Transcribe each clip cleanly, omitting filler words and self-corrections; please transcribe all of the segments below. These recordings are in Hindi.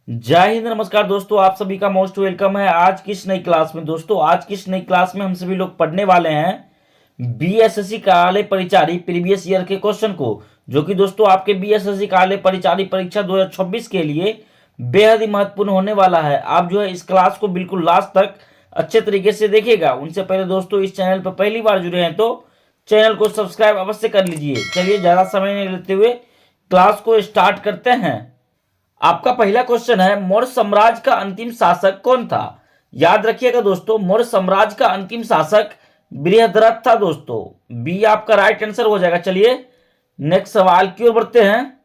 जय हिंद, नमस्कार दोस्तों। आप सभी का मोस्ट वेलकम है आज की इस नई क्लास में। दोस्तों आज की इस नई क्लास में हम सभी लोग पढ़ने वाले हैं बीएसएससी कार्यालय परिचारी प्रीवियस ईयर के क्वेश्चन को, जो कि दोस्तों आपके बीएसएससी कार्यालय परिचारी परीक्षा 2026 के लिए बेहद ही महत्वपूर्ण होने वाला है। आप जो है इस क्लास को बिल्कुल लास्ट तक अच्छे तरीके से देखिएगा। उनसे पहले दोस्तों इस चैनल पर पहली बार जुड़े हैं तो चैनल को सब्सक्राइब अवश्य कर लीजिए। चलिए ज़्यादा समय नहीं लेते हुए क्लास को स्टार्ट करते हैं। आपका पहला क्वेश्चन है, मौर्य साम्राज्य का अंतिम शासक कौन था? याद रखिएगा दोस्तों, मौर्य साम्राज्य का अंतिम शासक बृहद्रथ था दोस्तों। बी आपका राइट आंसर हो जाएगा। चलिए नेक्स्ट सवाल की ओर बढ़ते हैं।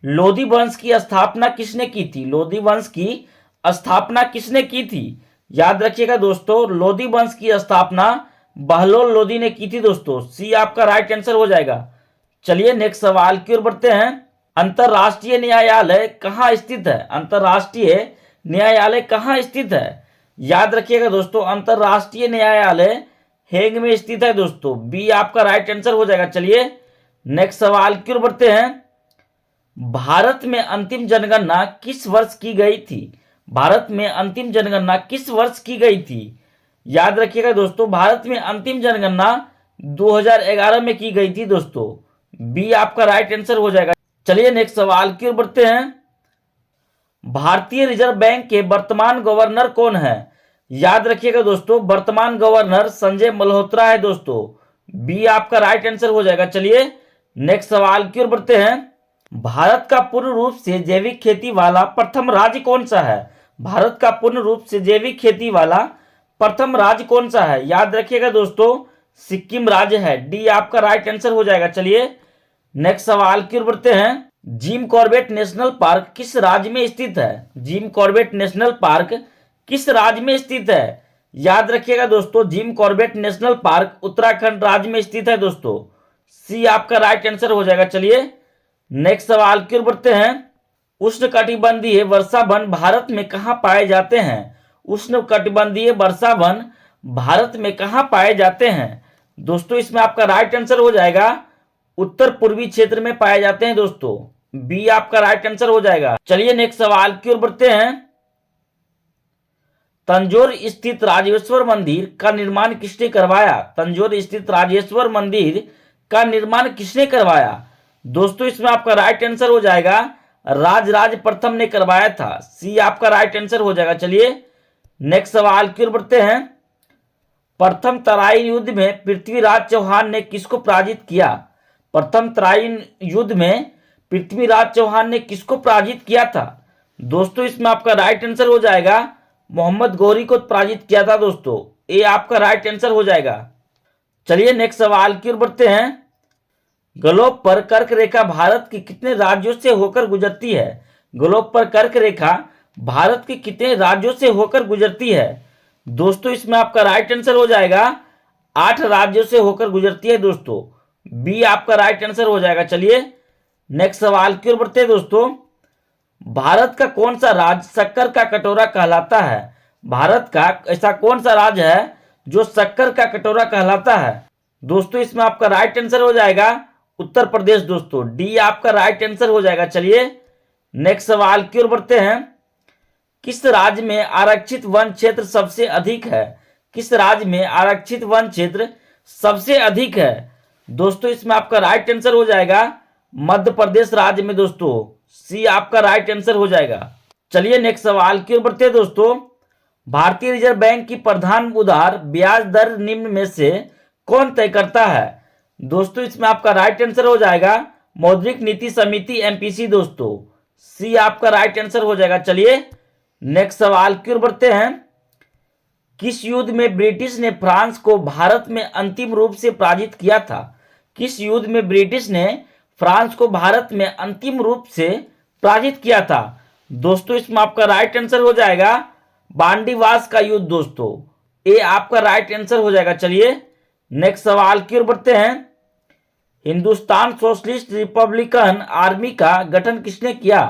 लोधी वंश की स्थापना किसने की थी? लोधी वंश की स्थापना किसने की थी? याद रखिएगा दोस्तों, लोधी वंश की स्थापना बहलोल लोधी ने की थी दोस्तों। सी आपका राइट आंसर हो जाएगा। चलिए नेक्स्ट सवाल की ओर बढ़ते हैं। अंतरराष्ट्रीय न्यायालय कहाँ स्थित है? अंतरराष्ट्रीय न्यायालय कहाँ स्थित है? याद रखिएगा दोस्तों, अंतरराष्ट्रीय न्यायालय हेग में स्थित है दोस्तों। बी आपका राइट आंसर हो जाएगा। चलिए नेक्स्ट सवाल की ओर बढ़ते हैं। भारत में अंतिम जनगणना किस वर्ष की गई थी? भारत में अंतिम जनगणना किस वर्ष की गई थी? याद रखिएगा दोस्तों, भारत में अंतिम जनगणना 2011 में की गई थी दोस्तों। बी आपका राइट आंसर हो जाएगा। चलिए नेक्स्ट सवाल की ओर बढ़ते हैं। भारतीय रिजर्व बैंक के वर्तमान गवर्नर कौन है? याद रखिएगा दोस्तों, वर्तमान गवर्नर संजय मल्होत्रा है दोस्तों। बी आपका राइट आंसर हो जाएगा। चलिए नेक्स्ट सवाल की ओर बढ़ते हैं। भारत का पूर्ण रूप से जैविक खेती वाला प्रथम राज्य कौन सा है? भारत का पूर्ण रूप से जैविक खेती वाला प्रथम राज्य कौन सा है? याद रखिएगा दोस्तों, सिक्किम राज्य है। डी आपका राइट आंसर हो जाएगा। चलिए नेक्स्ट सवाल की ओर बढ़ते हैं। जिम कॉर्बेट नेशनल पार्क किस राज्य में स्थित है? जिम कॉर्बेट नेशनल पार्क किस राज्य में स्थित है? याद रखिएगा दोस्तों, Jim Corbett national park Uttarakhand राज्य में स्थित है दोस्तों। सी आपका राइट आंसर हो जाएगा। चलिए नेक्स्ट सवाल की ओर बढ़ते हैं। उष्णकटिबंधीय वर्षा वन भारत में कहाँ पाए जाते हैं? उष्णकटिबंधीय वर्षा वन भारत में कहाँ पाए जाते हैं? दोस्तों इसमें आपका राइट आंसर हो जाएगा, उत्तर पूर्वी क्षेत्र में पाए जाते हैं दोस्तों। बी आपका राइट आंसर हो जाएगा। चलिए नेक्स्ट सवाल की ओर बढ़ते हैं। तंजौर स्थित राजेश्वर मंदिर का निर्माण किसने करवाया? तंजौर स्थित राजेश्वर मंदिर का निर्माण किसने करवाया? दोस्तों इसमें आपका राइट आंसर हो जाएगा, राजराज प्रथम ने करवाया था। सी आपका राइट आंसर हो जाएगा। चलिए नेक्स्ट सवाल की ओर बढ़ते हैं। प्रथम तराइन युद्ध में पृथ्वीराज चौहान ने किसको पराजित किया? प्रथम तराइन युद्ध में पृथ्वीराज चौहान ने किसको पराजित किया था? दोस्तों इसमें आपका राइट आंसर हो जाएगा, मोहम्मद गौरी को पराजित किया था दोस्तों। ए आपका राइट आंसर हो जाएगा। चलिए नेक्स्ट सवाल की ओर बढ़ते हैं। ग्लोब पर कर्क रेखा भारत के कितने राज्यों से होकर गुजरती है? ग्लोब पर कर्क रेखा भारत के कितने राज्यों से होकर गुजरती है? दोस्तों इसमें आपका राइट आंसर हो जाएगा, 8 राज्यों से होकर गुजरती है दोस्तों। बी आपका राइट आंसर हो जाएगा। चलिए नेक्स्ट सवाल की ओर बढ़ते हैं दोस्तों। भारत का कौन सा राज्य शक्कर का कटोरा कहलाता है? भारत का ऐसा कौन सा राज्य है जो शक्कर का कटोरा कहलाता है? दोस्तों इसमें आपका राइट आंसर हो जाएगा, उत्तर प्रदेश दोस्तों। डी आपका राइट आंसर हो जाएगा। चलिए नेक्स्ट सवाल की ओर बढ़ते हैं। किस राज्य में आरक्षित वन क्षेत्र सबसे अधिक है? किस राज्य में आरक्षित वन क्षेत्र सबसे अधिक है? दोस्तों इसमें आपका राइट आंसर हो जाएगा, मध्य प्रदेश राज्य में दोस्तों। सी आपका राइट आंसर हो जाएगा। चलिए नेक्स्ट सवाल की ओर बढ़ते हैं दोस्तों। भारतीय रिजर्व बैंक की प्रधान उधार ब्याज दर निम्न में से कौन तय करता है? दोस्तों इसमें आपका राइट आंसर हो जाएगा, मौद्रिक नीति समिति एमपीसी दोस्तों। सी आपका राइट आंसर हो जाएगा। चलिए नेक्स्ट सवाल की ओर बढ़ते हैं। किस युद्ध में ब्रिटिश ने फ्रांस को भारत में अंतिम रूप से पराजित किया था? किस युद्ध में ब्रिटिश ने फ्रांस को भारत में अंतिम रूप से पराजित किया था? दोस्तों इसमें आपका राइट आंसर हो जाएगा, बांडीवास का युद्ध दोस्तों। ए आपका राइट आंसर हो जाएगा। चलिए नेक्स्ट सवाल की ओर बढ़ते हैं। हिंदुस्तान सोशलिस्ट रिपब्लिकन आर्मी का गठन किसने किया?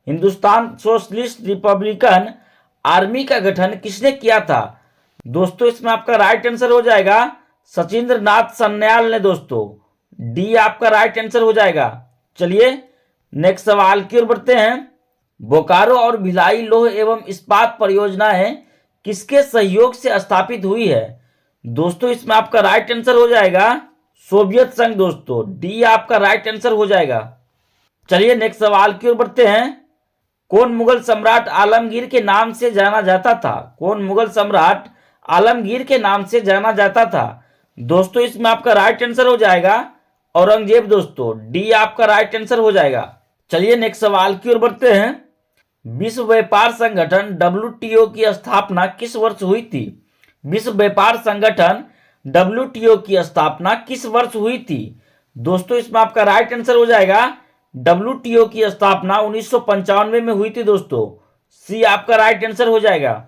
हिंदुस्तान सोशलिस्ट रिपब्लिकन आर्मी का गठन किसने किया था? दोस्तों इसमें आपका राइट आंसर हो जाएगा, सचिंद्र नाथ सन्याल ने दोस्तों। डी आपका राइट आंसर हो जाएगा। चलिए नेक्स्ट सवाल की ओर बढ़ते हैं। बोकारो और भिलाई लौह एवं इस्पात परियोजनाएं किसके सहयोग से स्थापित हुई है? दोस्तों इसमें आपका राइट आंसर हो जाएगा सोवियत संघ दोस्तों, डी आपका राइट आंसर हो जाएगा। चलिए नेक्स्ट सवाल की ओर बढ़ते हैं। कौन मुगल सम्राट आलमगीर के नाम से जाना जाता था? कौन मुगल सम्राट आलमगीर के नाम से जाना जाता था? दोस्तों इसमें आपका राइट आंसर हो जाएगा औरंगजेब दोस्तों, डी आपका राइट आंसर हो जाएगा। चलिए नेक्स्ट सवाल की ओर बढ़ते हैं। विश्व व्यापार संगठन WTO की स्थापना किस वर्ष हुई थी? विश्व व्यापार संगठन WTO की स्थापना किस वर्ष हुई थी? दोस्तों इसमें आपका राइट आंसर हो जाएगा WTO की स्थापना 1995 में हुई थी दोस्तों, सी आपका राइट आंसर हो जाएगा।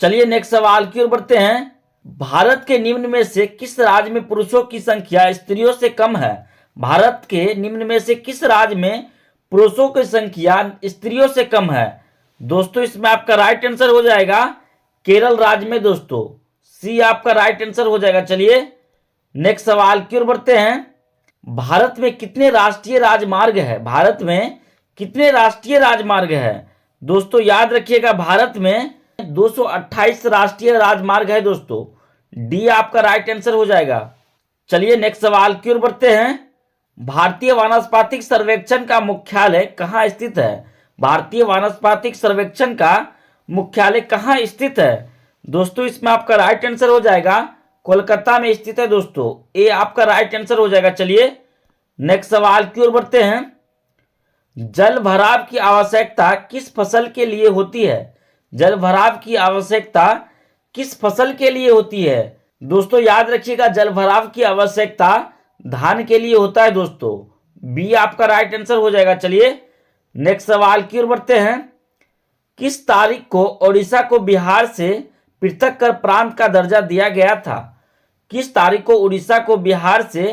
चलिए नेक्स्ट सवाल की ओर बढ़ते हैं। भारत के निम्न में से किस राज्य में पुरुषों की संख्या स्त्रियों से कम है? भारत के निम्न में से किस राज्य में पुरुषों की संख्या स्त्रियों से कम है? दोस्तों इसमें आपका राइट आंसर हो जाएगा केरल राज्य में दोस्तों, सी आपका राइट आंसर हो जाएगा। चलिए नेक्स्ट सवाल की ओर बढ़ते हैं। भारत में कितने राष्ट्रीय राजमार्ग है? भारत में कितने राष्ट्रीय राजमार्ग है? दोस्तों याद रखिएगा भारत में 228 राष्ट्रीय राजमार्ग है दोस्तों, डी आपका राइट आंसर हो जाएगा। चलिए नेक्स्ट सवाल की ओर बढ़ते हैं। भारतीय वानस्पतिक सर्वेक्षण का मुख्यालय कहाँ स्थित है? भारतीय वानस्पतिक सर्वेक्षण का मुख्यालय कहाँ स्थित है? दोस्तों इसमें आपका राइट आंसर हो जाएगा कोलकाता में स्थित है दोस्तों, ए आपका राइट आंसर हो जाएगा। चलिए नेक्स्ट सवाल की ओर बढ़ते हैं। जल भराव की आवश्यकता किस फसल के लिए होती है? जल भराव की आवश्यकता किस फसल के लिए होती है? दोस्तों याद रखिएगा जल भराव की आवश्यकता धान के लिए होता है दोस्तों, बी आपका राइट आंसर हो जाएगा। चलिए नेक्स्ट सवाल की ओर बढ़ते हैं। किस तारीख को ओडिशा को बिहार से पृथक कर प्रांत का दर्जा दिया गया था? किस तारीख को उड़ीसा को बिहार से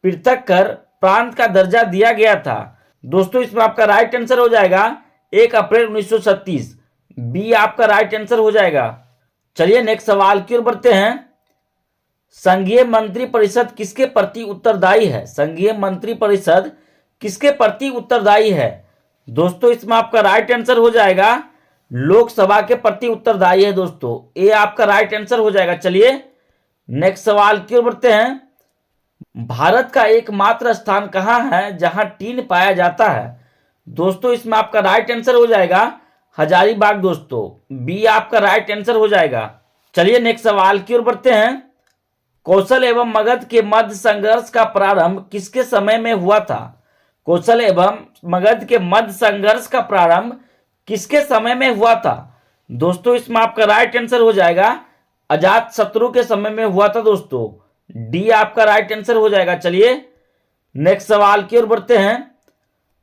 पृथक कर प्रांत का दर्जा दिया गया था? दोस्तों इसमें आपका राइट आंसर हो जाएगा 1 अप्रैल 1936, बी आपका राइट आंसर हो जाएगा। चलिए नेक्स्ट सवाल की ओर बढ़ते हैं। संघीय मंत्री परिषद किसके प्रति उत्तरदायी है? संघीय मंत्री परिषद किसके प्रति उत्तरदायी है? दोस्तों इसमें आपका राइट आंसर हो जाएगा लोकसभा के प्रति उत्तरदायी है दोस्तों, ए आपका राइट आंसर हो जाएगा। चलिए नेक्स्ट सवाल की ओर बढ़ते हैं। भारत का एकमात्र स्थान कहां है जहां टीन पाया जाता है? दोस्तों इसमें आपका राइट आंसर हो जाएगा हजारीबाग दोस्तों, बी आपका राइट आंसर हो जाएगा। चलिए नेक्स्ट सवाल की ओर बढ़ते हैं। कौशल एवं मगध के मध्य संघर्ष का प्रारंभ किसके समय में हुआ था? कौशल एवं मगध के मध्य संघर्ष का प्रारंभ किसके समय में हुआ था? दोस्तों इसमें आपका राइट आंसर हो जाएगा अजात शत्रु के समय में हुआ था दोस्तों, डी आपका राइट आंसर हो जाएगा। चलिए नेक्स्ट सवाल की ओर बढ़ते हैं।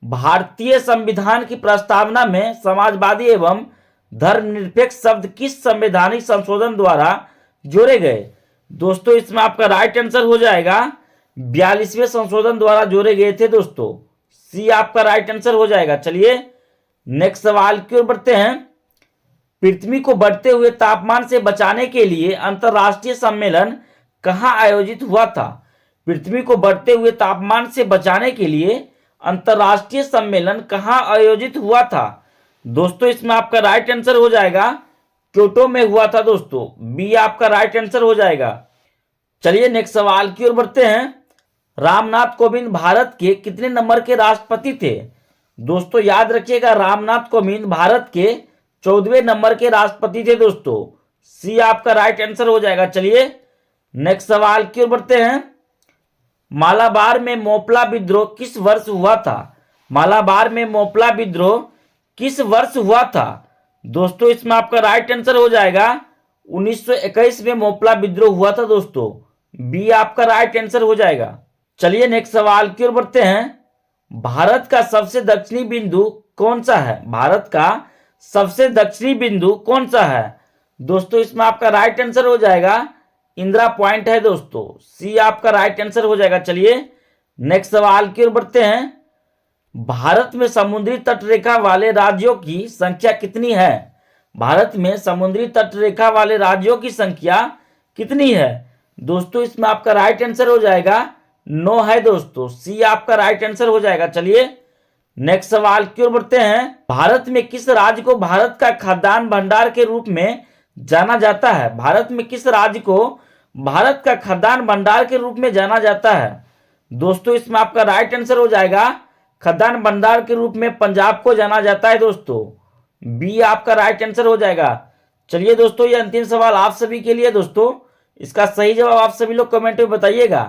भारतीय संविधान की प्रस्तावना में समाजवादी एवं धर्मनिरपेक्ष शब्द किस संवैधानिक संशोधन द्वारा जोड़े गए? दोस्तों इसमें आपका राइट आंसर हो जाएगा 42वें संशोधन द्वारा जोड़े गए थे दोस्तों, सी आपका राइट आंसर हो जाएगा। चलिए नेक्स्ट सवाल की ओर बढ़ते हैं। पृथ्वी को बढ़ते हुए तापमान से बचाने के लिए अंतरराष्ट्रीय सम्मेलन कहां आयोजित हुआ था? पृथ्वी को बढ़ते हुए तापमान से बचाने के लिए अंतरराष्ट्रीय सम्मेलन कहां आयोजित हुआ था? दोस्तों इसमें आपका राइट आंसर हो जाएगा क्योटो में हुआ था दोस्तों, बी आपका राइट आंसर हो जाएगा। चलिए नेक्स्ट सवाल की ओर बढ़ते हैं। रामनाथ कोविंद भारत के कितने नंबर के राष्ट्रपति थे? दोस्तों याद रखिएगा रामनाथ कोविंद भारत के 14वें नंबर के राष्ट्रपति थे दोस्तों, सी आपका राइट आंसर हो जाएगा। चलिए नेक्स्ट सवाल की ओर बढ़ते हैं। मालाबार में मोपला विद्रोह किस वर्ष हुआ था? मालाबार में मोपला विद्रोह किस वर्ष हुआ था? दोस्तों इसमें आपका राइट आंसर हो जाएगा 1921 में मोपला विद्रोह हुआ था दोस्तों, बी आपका राइट आंसर हो जाएगा। चलिए नेक्स्ट सवाल की ओर बढ़ते हैं। भारत का सबसे दक्षिणी बिंदु कौन सा है? भारत का सबसे दक्षिणी बिंदु कौन सा है? दोस्तों इसमें आपका राइट आंसर हो जाएगा इंदिरा पॉइंट है दोस्तों, सी आपका राइट आंसर हो जाएगा। चलिए नेक्स्ट सवाल की ओर बढ़ते हैं। भारत में समुद्री तट रेखा वाले राज्यों की संख्या कितनी है? भारत में समुद्री तट रेखा वाले राज्यों की संख्या कितनी है? दोस्तों इसमें आपका राइट आंसर हो जाएगा 9 है दोस्तों, सी आपका राइट आंसर हो जाएगा। चलिए नेक्स्ट सवाल की ओर बढ़ते हैं। भारत में किस राज्य को भारत का खाद्यान्न भंडार के रूप में जाना जाता है? भारत में किस राज्य को भारत का खाद्यान्न भंडार के रूप में जाना जाता है? दोस्तों इसमें आपका राइट आंसर हो जाएगा खाद्यान्न भंडार के रूप में पंजाब को जाना जाता है दोस्तों। बी आपका राइट आंसर हो जाएगा। चलिए दोस्तों ये अंतिम सवाल आप सभी के लिए दोस्तों, इसका सही जवाब आप सभी लोग कमेंट में बताइएगा।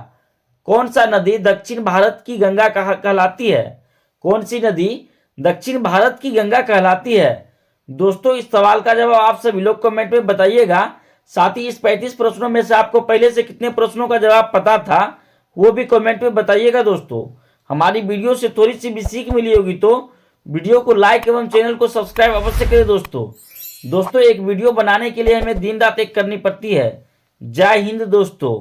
कौन सा नदी दक्षिण भारत की गंगा कहलाती है? कौन सी नदी दक्षिण भारत की गंगा कहलाती है? दोस्तों इस सवाल का जवाब आप सभी लोग कमेंट में बताइएगा। साथ ही इस 35 प्रश्नों में से आपको पहले से कितने प्रश्नों का जवाब पता था वो भी कमेंट में बताइएगा। दोस्तों हमारी वीडियो से थोड़ी सी भी सीख मिली होगी तो वीडियो को लाइक एवं चैनल को सब्सक्राइब अवश्य करें। दोस्तों एक वीडियो बनाने के लिए हमें दिन रात एक करनी पड़ती है। जय हिंद दोस्तों।